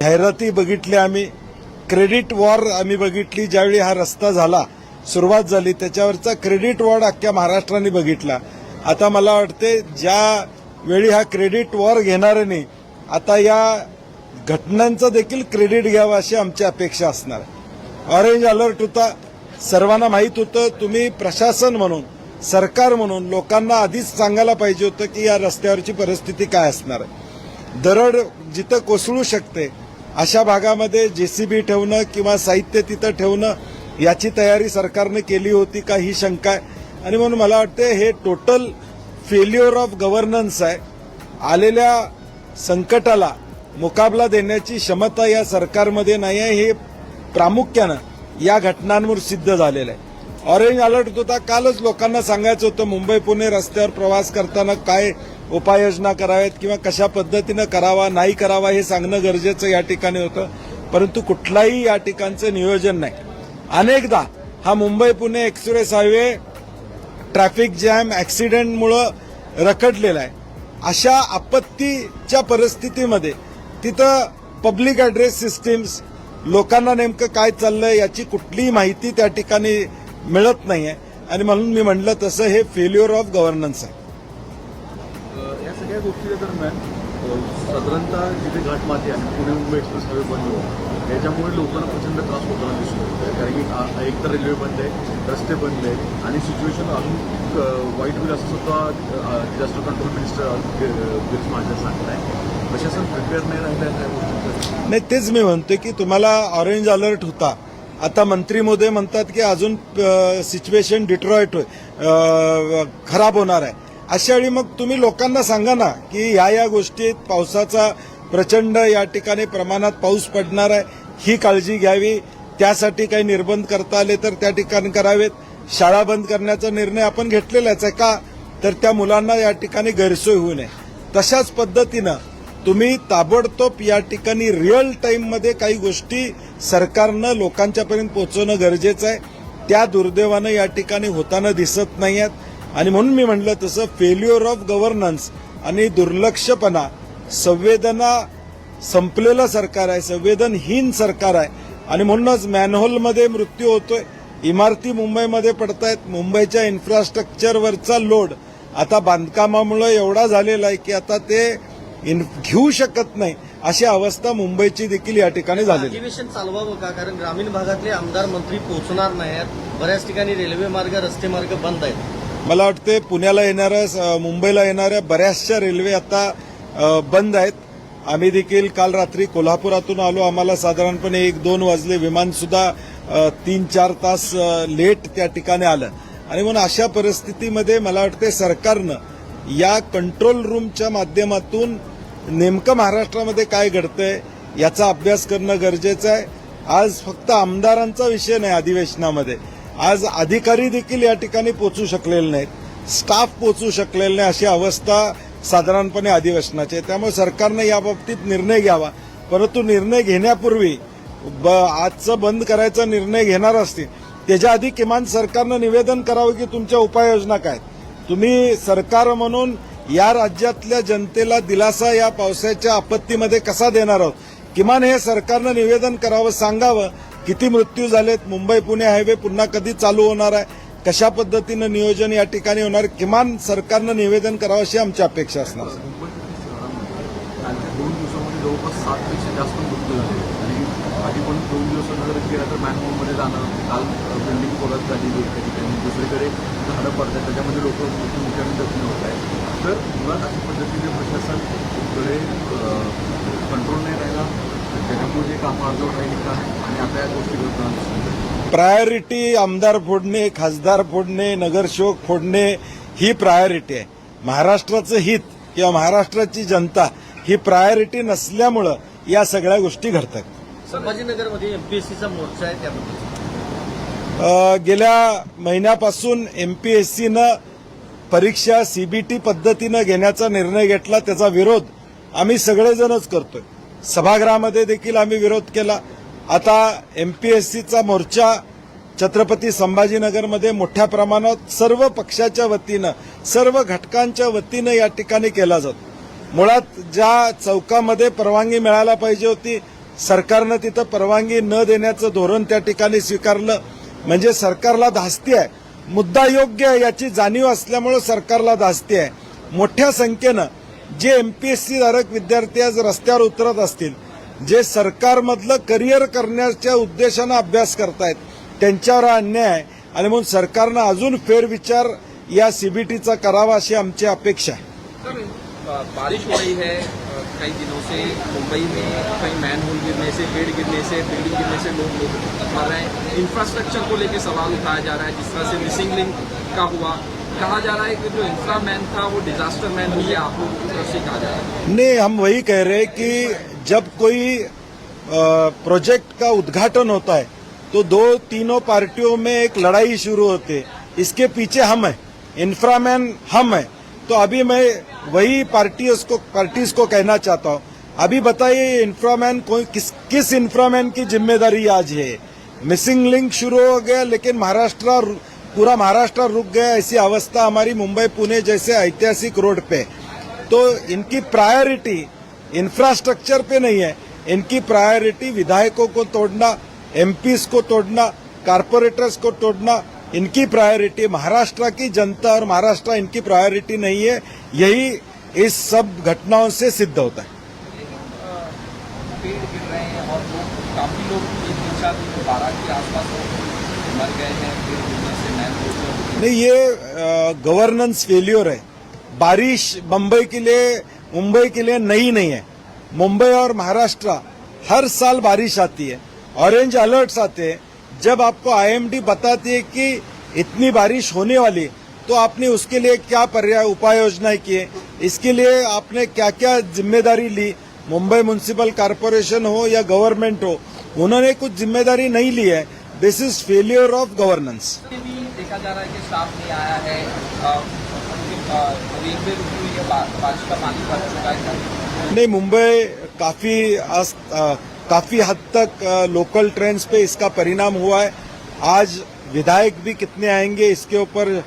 जाहिराती बघितल्या आम्ही, क्रेडिट वॉर आम्ही बघितली. ज्यावेळी हा रस्ता झाला, सुरुवात झाली, त्याच्यावरचा क्रेडिट वॉर अख्ख्या महाराष्ट्राने बघितला. आता मला वाटते ज्या वेळी हा क्रेडिट वॉर घेणाऱ्यांनी आता या घटनांचं देखील क्रेडिट घ्यावं अशी आमची अपेक्षा असणार आहे. ऑरेंज अलर्ट होता, सर्वांना माहीत होतं. तुम्ही प्रशासन म्हणून, सरकार म्हणून लोकांना आधीच सांगायला पाहिजे होतं की या रस्त्यावरची परिस्थिती काय असणार आहे. दरड जिथं कोसळू शकते अशा भागामध्ये जेसीबी ठेवणं किंवा साहित्य तिथं ठेवणं याची तयारी सरकारने केली होती का ही शंका आहे. आणि म्हणून मला वाटते हे टोटल फेल्युअर ऑफ गव्हर्नन्स आहे. आलेल्या संकटाला मुकाबला देण्याची क्षमता या सरकारमध्ये नाही आहे. हे प्रामुख्यानं या घटनांवर सिद्ध झालेलं आहे. ऑरेंज अलर्ट होता, कालच लोकांना सांगायचं होतं मुंबई पुणे रस्त्यावर प्रवास करताना काय उपाययोजना कराव्यात किंवा कशा पद्धतीनं करावा नाही करावा हे सांगणं गरजेचं या ठिकाणी होतं. परंतु कुठलाही या ठिकाणचं नियोजन नाही. अनेकदा हा Mumbai Pune express highway traffic jam ऍक्सिडेंटमुळं रखडलेला आहे. अशा आपत्तीच्या परिस्थितीमध्ये तिथं पब्लिक ॲड्रेस सिस्टीम्स, लोकांना नेमकं काय चाललंय याची कुठलीही माहिती त्या ठिकाणी मिळत नाहीये. आणि म्हणून मी म्हणलं तसं हे फेल्युअर ऑफ गव्हर्नन्स आहे. या सगळ्या गोष्टीच्या दरम्यान साधारणतः जिथे घाटमाती आहे, पुणे मुंबई एक्सप्रेस हायवे बंद होतो, याच्यामुळे लोकांना प्रचंड त्रास होताना दिसून येतो. कारण की एक तर रेल्वे बंद आहे, रस्ते बंद आहे आणि सिच्युएशन अजून वाईट होईल असं सुद्धा disaster control minister Girish Mahajan सांगत आहे. प्रशासन प्रिपेअर नाही राहिलं त्या गोष्टींचं. नाही, तेच मी म्हणतोय की तुम्हाला ऑरेंज अलर्ट होता. आता मंत्री महोदय म्हणतात की अजून सिच्युएशन डिट्रॉइट खराब होणार आहे. अशा वेळी मग तुम्ही लोकांना सांगा ना की या गोष्टीत पावसाचा प्रचंड या ठिकाणी प्रमाणात पाऊस पडणार आहे, ही काळजी घ्यावी. त्यासाठी काही निर्बंध करता आले तर त्या ठिकाणी करावेत. शाळा बंद करण्याचा निर्णय आपण घेतलेलाच आहे का, तर त्या मुलांना या ठिकाणी गैरसोय होऊ नये. तशाच पद्धतीनं तुम्ही ताबडतोब या ठिकाणी रिअल टाईममध्ये काही गोष्टी सरकारनं लोकांच्यापर्यंत पोहोचवणं गरजेचं आहे. त्या दुर्दैवानं या ठिकाणी होताना दिसत नाही आहेत. आणि म्हणून मी म्हणलं तसं फेल्युअर ऑफ गव्हर्नन्स आणि दुर्लक्षपणा, संवेदना संपलेलं सरकार आहे, संवेदनहीन सरकार आहे. आणि म्हणूनच मॅनहोलमध्ये मृत्यू होतोय, इमारती मुंबईमध्ये पडतायत. मुंबईच्या इन्फ्रास्ट्रक्चरवरचा लोड आता बांधकामामुळे एवढा झालेला आहे की आता ते घेऊ शकत नाही अशी अवस्था मुंबईची देखील या ठिकाणी झाली. अधिवेशन चालवावं का? कारण ग्रामीण भागातले आमदार मंत्री पोहोचणार नाहीत. बऱ्याच ठिकाणी रेल्वे मार्ग, रस्ते मार्ग बंद आहेत. मला वाटते पुण्याला येणाऱ्या, मुंबईला येणाऱ्या बऱ्याचशा रेल्वे आता बंद आहेत. आम्ही देखील काल रात्री कोल्हापुरातून आलो. आम्हाला साधारणपणे 1-2 वाजले. विमान सुद्धा 3-4 तास लेट त्या ठिकाणी आलं. आणि म्हणून अशा परिस्थितीमध्ये मला वाटते सरकारनं या कंट्रोल रूमच्या माध्यमातून नेमकं महाराष्ट्रामध्ये काय घडतंय याचा अभ्यास करणं गरजेचं आहे. आज फक्त आमदारांचा विषय नाही अधिवेशनामध्ये, आज अधिकारी देखील या ठिकाणी पोहोचू शकलेले नाहीत, स्टाफ पोहोचू शकलेले नाही, अशी अवस्था साधारणपणे अधिवेशनाची आहे. त्यामुळे सरकारनं याबाबतीत निर्णय घ्यावा. परंतु निर्णय घेण्यापूर्वी आजचं बंद करायचा निर्णय घेणार असतील त्याच्या आधी किमान सरकारनं निवेदन करावं की तुमच्या उपाययोजना काय. तुम्ही सरकार म्हणून या राज्यातल्या जनतेला दिलासा या पावसाच्या आपत्तीमध्ये कसा देणार आहोत, किमान हे सरकारनं निवेदन करावं, सांगावं किती मृत्यू झालेत, मुंबई पुणे हायवे पुन्हा कधी चालू होणार आहे, कशा पद्धतीनं नियोजन या ठिकाणी होणार, किमान सरकारनं निवेदन करावं अशी आमची अपेक्षा असणार. कालच्या 2 दिवसामध्ये जवळपास 7 पेक्षा जास्त मृत्यू झाले आणि आधी पण 2 दिवसानंतर गेला तर मॅनहोलमध्ये जाणार. काल बिल्डिंग कोलॅप्स झालेली होती आणि दुसरीकडे झाडं पडतात, त्याच्यामध्ये लोक मोठ्या जखमी होत आहेत. तर मुळात अशा पद्धतीने प्रशासनकडे कंट्रोल नाही राहिला, त्याच्यामुळे जे कामं अर्धवट राहिली का आणि आता या गोष्टी घडतात. प्रायोरिटी आमदार फोडणे, खासदार फोडणे, नगरसेवक फोडणे ही प्रायोरिटी आहे. महाराष्ट्राचं हित किंवा महाराष्ट्राची जनता ही प्रायोरिटी नसल्यामुळं या सगळ्या गोष्टी घडतात. संभाजीनगरमध्ये एमपीएससीचा मोर्चा आहे, त्याबद्दल गेल्या महिन्यापासून एमपीएससीनं परीक्षा सीबीटी पद्धतीनं घेण्याचा निर्णय घेतला. त्याचा विरोध आम्ही सगळेजणच करतोय. सभागृहामध्ये देखील आम्ही विरोध केला. आता एमपीएससीचा मोर्चा छत्रपती संभाजीनगरमध्ये मोठ्या प्रमाणात सर्व पक्षाच्या वतीनं, सर्व घटकांच्या वतीनं या ठिकाणी केला जातो. मुळात ज्या चौकामध्ये परवानगी मिळायला पाहिजे होती सरकारनं तिथं परवानगी न देण्याचं धोरण त्या ठिकाणी स्वीकारलं म्हणजे सरकारला धास्ती आहे. मुद्दा योग्य आहे याची जाणीव असल्यामुळे सरकारला धास्ती आहे. मोठ्या संख्येनं जे एमपीएससी धारक विद्यार्थी आज रस्त्यावर उतरत असतील, जे सरकारमधलं करिअर करण्याच्या उद्देशानं अभ्यास करतायत, त्यांच्यावर हा अन्याय आहे आणि म्हणून सरकारनं अजून फेरविचार या सीबीटीचा करावा अशी आमची अपेक्षा आहे. सर, बारिश हो रही है कई दिनों से मुंबई में, कहीं मैनहोल गिरने से, पेड़ गिरने से, बिल्डिंग गिरने से लोग मर रहे हैं. इंफ्रास्ट्रक्चर को लेकर सवाल उठाया जा रहा है, जिस तरह से मिसिंग लिंक का हुआ. कहा जा रहा है कि जो इंफ्रा मैन था वो डिजास्टर मैन हो गया, आप लोगों की तरफ से कहा जा रहा है. नहीं, हम वही कह रहे हैं कि जब कोई प्रोजेक्ट का उद्घाटन होता है तो दो तीनों पार्टियों में एक लड़ाई शुरू होती है. इसके पीछे हम हैं, इंफ्रामैन हम हैं. तो अभी मैं वही पार्टीज को कहना चाहता हूं, अभी बताइए इंफ्रामैन किस इंफ्रामैन की जिम्मेदारी आज है. मिसिंग लिंक शुरू हो गया लेकिन पूरा महाराष्ट्र रुक गया. ऐसी अवस्था हमारी मुंबई पुणे जैसे ऐतिहासिक रोड पे. तो इनकी प्रायोरिटी इंफ्रास्ट्रक्चर पे नहीं है, इनकी प्रायोरिटी विधायकों को तोड़ना, एमपीज को तोड़ना, कारपोरेटर्स को तोड़ना. इनकी प्रायोरिटी महाराष्ट्र की जनता और महाराष्ट्र इनकी प्रायोरिटी नहीं है. यही इस सब घटनाओं से सिद्ध होता है. पेड़ गिर रहे हैं और काफी लोग 12 के आसपास मर गए हैं पेड़ गिरने से, मैनहोल. नहीं, ये गवर्नेंस फेल्योर है. बारिश मुंबई के लिए नई नहीं है. मुंबई और महाराष्ट्र हर साल बारिश आती है, ऑरेंज अलर्ट्स आते हैं. जब आपको आईएमडी बताती है कि इतनी बारिश होने वाली, तो आपने उसके लिए क्या पर्याय उपाय योजनाएं किए, इसके लिए आपने क्या क्या जिम्मेदारी ली. मुंबई म्युनिसिपल कॉर्पोरेशन हो या गवर्नमेंट हो, उन्होंने कुछ जिम्मेदारी नहीं ली है. दिस इज फेलियर ऑफ गवर्नेंस. भी देखा जा रहा है कि स्टाफ नहीं आया है, रेलवे रुकी हुई है, बारिश का पानी भर चुका है. नहीं, मुंबई काफी हद तक लोकल ट्रेन्स पे इसका परिणाम हुआ है. आज विधायक भी कितने आएंगे इसके ऊपर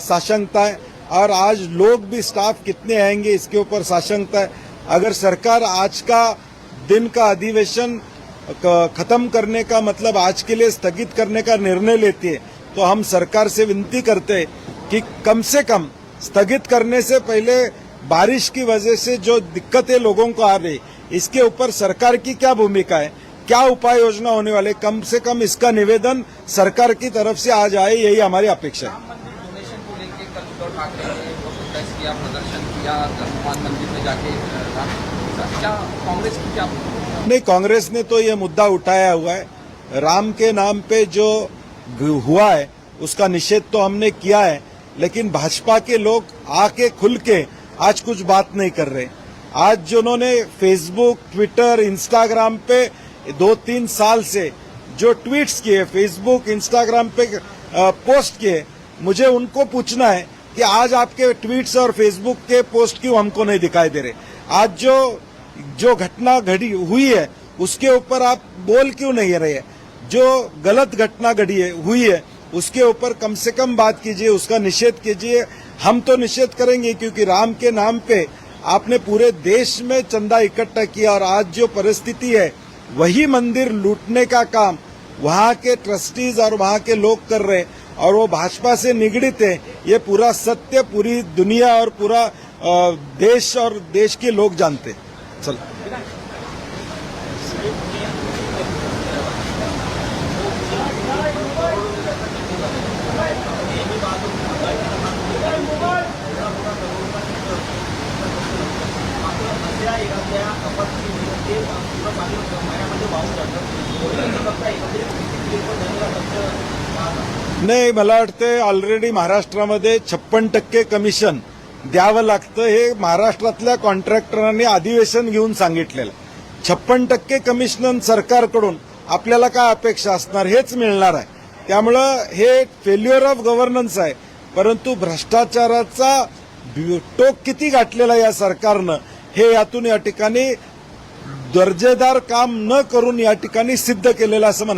साशंकता है, और आज लोग भी स्टाफ कितने आएंगे इसके ऊपर साशंकता है. अगर सरकार आज का दिन का अधिवेशन खत्म करने का मतलब आज के लिए स्थगित करने का निर्णय लेती है, तो हम सरकार से विनती करते हैं कि कम से कम स्थगित करने से पहले बारिश की वजह से जो दिक्कतें लोगों को आ रही, इसके ऊपर सरकार की क्या भूमिका है, क्या उपाय योजना होने वाले, कम से कम इसका निवेदन सरकार की तरफ से आज आए, यही हमारी अपेक्षा है. राम मंदिर डोनेशन को लेकर कल उद्धव ठाकरे ने प्रोटेस्ट किया, प्रदर्शन किया हनुमान मंदिर में जाके. क्या कांग्रेस की क्या? नहीं, कांग्रेस ने तो ये मुद्दा उठाया हुआ है. राम के नाम पे जो हुआ है उसका निषेध तो हमने किया है, लेकिन भाजपा के लोग आके खुल के आज कुछ बात नहीं कर रहे. आज जो उन्होंने फेसबुक, ट्विटर, इंस्टाग्राम पे 2-3 साल से जो ट्वीट्स किए, फेसबुक, इंस्टाग्राम पे पोस्ट किए, मुझे उनको पूछना है कि आज आपके ट्वीट्स और फेसबुक के पोस्ट क्यों हमको नहीं दिखाई दे रहे. आज जो घटना घड़ी हुई है उसके ऊपर आप बोल क्यों नहीं रहे. जो गलत घटना हुई है उसके ऊपर कम से कम बात कीजिए, उसका निषेध कीजिए. हम तो निषेध करेंगे क्योंकि राम के नाम पे आपने पूरे देश में चंदा इकट्ठा किया, और आज जो परिस्थिति है वही मंदिर लूटने का काम वहां के ट्रस्टीज और वहां के लोग कर रहे हैं, और वो भाजपा से निगड़ित है. ये पूरा सत्य पूरी दुनिया और पूरा देश और देश के लोग जानते हैं. चलो. नाही, मला वाटतं ऑलरेडी महाराष्ट्रामध्ये 56% कमिशन द्यावं लागतं हे महाराष्ट्रातल्या कॉन्ट्रॅक्टरांनी अधिवेशन घेऊन सांगितलेलं. 56% कमिशन सरकारकडून आपल्याला काय अपेक्षा असणार, हेच मिळणार आहे. त्यामुळं हे फेल्युअर ऑफ गव्हर्नन्स आहे. परंतु भ्रष्टाचाराचा टोक किती गाठलेला या सरकारनं हे यातून या ठिकाणी दर्जेदार काम न करून या ठिकाणी सिद्ध केलेलं असं म्हणा.